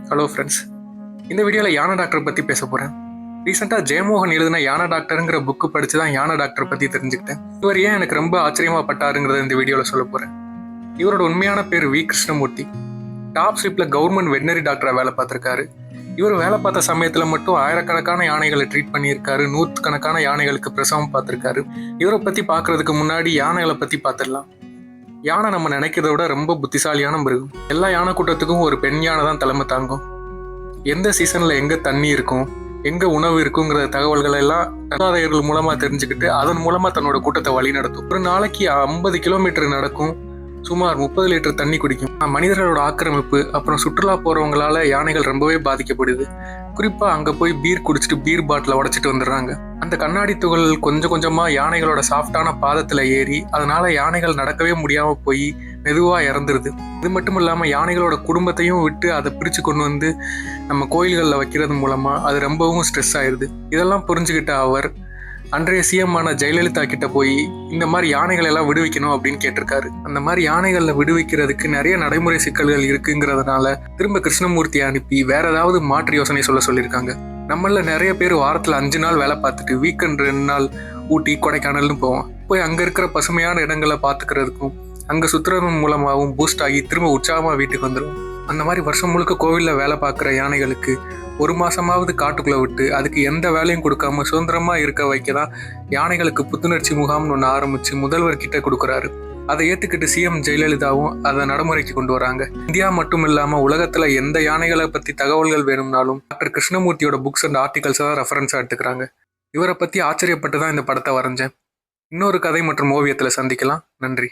Hello friends, இந்த வீடியோவில் யானை டாக்டர் பற்றி பேச போகிறேன். ரீசெண்டாக ஜெயமோகன் எழுதின யானை டாக்டருங்கிற புக்கு படித்து தான் யானை டாக்டர் பற்றி தெரிஞ்சுக்கிட்டேன். இவர் ஏன் எனக்கு ரொம்ப ஆச்சரியமாக பட்டாருங்கிறத இந்த வீடியோவில் சொல்ல போகிறேன். இவரோட உண்மையான பேர் வி கிருஷ்ணமூர்த்தி. டாப் ஸ்லிப்பில் கவர்மெண்ட் வெட்டினரி டாக்டராக வேலை பார்த்துருக்காரு. இவர் வேலை பார்த்த சமயத்தில் மட்டும் ஆயிரக்கணக்கான யானைகளை ட்ரீட் பண்ணியிருக்காரு. நூற்றுக்கணக்கான யானைகளுக்கு பிரசவம் பார்த்துருக்காரு. இவரை பற்றி பார்க்கறதுக்கு முன்னாடி யானைகளை பற்றி பார்த்துடலாம். யானை நம்ம நினைக்கிறத விட ரொம்ப புத்திசாலியான மிருகம். எல்லா யானை கூட்டத்துக்கும் ஒரு பெண் யானை தான் தலைமை தாங்கும். எந்த சீசனில் எங்கே தண்ணி இருக்கும், எங்கே உணவு இருக்குங்கிற தகவல்கள் எல்லாம் தன்னாதாரர்கள் மூலமாக தெரிஞ்சுக்கிட்டு அதன் மூலமாக தன்னோட கூட்டத்தை வழி நடத்தும். ஒரு நாளைக்கு 50 கிலோமீட்டர் நடக்கும், சுமார் 30 லிட்டர் தண்ணி குடிக்கும். மனிதர்களோட ஆக்கிரமிப்பு அப்புறம் சுற்றுலா போகிறவங்களால யானைகள் ரொம்பவே பாதிக்கப்படுது. குறிப்பாக அங்கே போய் பீர் குடிச்சிட்டு பீர் பாட்டிலை உடைச்சிட்டு வந்துடுறாங்க. அந்த கண்ணாடி துகள் கொஞ்சம் கொஞ்சமாக யானைகளோட சாஃப்டான பாதத்தில் ஏறி அதனால யானைகள் நடக்கவே முடியாமல் போய் மெதுவாக இறந்துருது. இது மட்டும் இல்லாமல் யானைகளோட குடும்பத்தையும் விட்டு அதை பிரித்து கொண்டு வந்து நம்ம கோயில்களில் வைக்கிறது மூலமாக அது ரொம்பவும் ஸ்ட்ரெஸ் ஆயிடுது. இதெல்லாம் புரிஞ்சுக்கிட்ட அவர் அன்றைய சிஎம்மான ஜெயலலிதா கிட்ட போய் இந்த மாதிரி யானைகள் எல்லாம் விடுவிக்கணும் அப்படின்னு கேட்டிருக்காரு. அந்த மாதிரி யானைகளில் விடுவிக்கிறதுக்கு நிறைய நடைமுறை சிக்கல்கள் இருக்குங்கிறதுனால திரும்ப கிருஷ்ணமூர்த்தி அனுப்பி வேற ஏதாவது மாற்று யோசனை சொல்லியிருக்காங்க. நம்மள நிறைய பேர் வாரத்தில் 5 நாள் வேலை பார்த்துட்டு வீக்கெண்ட் 2 நாள் ஊட்டி கொடைக்கானல்னு போவோம். போய் அங்கே இருக்கிற பசுமையான இடங்களை பார்த்துக்கிறதுக்கும் அங்கே சுற்றுறது மூலமாகவும் பூஸ்ட் ஆகி திரும்ப உற்சாகமாக வீட்டுக்கு வந்துடும். அந்த மாதிரி வருஷம் முழுக்க கோவிலில் வேலை பார்க்குற யானைகளுக்கு 1 மாதமாவது காட்டுக்குள்ளே விட்டு அதுக்கு எந்த வேலையும் கொடுக்காம சுதந்திரமாக இருக்க வைக்க தான் யானைகளுக்கு புத்துணர்ச்சி முகாம்னு ஒன்று ஆரம்பித்து முதல்வர்கிட்ட கொடுக்குறாரு. அதை ஏற்றுக்கிட்டு சிஎம் ஜெயலலிதாவும் அதை நடைமுறைக்கு கொண்டு வராங்க. இந்தியா மட்டும் இல்லாமல் உலகத்தில் எந்த யானைகளை பற்றி தகவல்கள் வேணும்னாலும் டாக்டர் கிருஷ்ணமூர்த்தியோட புக்ஸ் அண்ட் ஆர்டிகல்ஸை தான் ரெஃபரன்ஸாக எடுத்துக்கிறாங்க. இவரை பற்றி ஆச்சரியப்பட்டு தான் இந்த படத்தை வரைஞ்சேன். இன்னொரு கதை மற்றும் ஓவியத்தில் சந்திக்கலாம். நன்றி.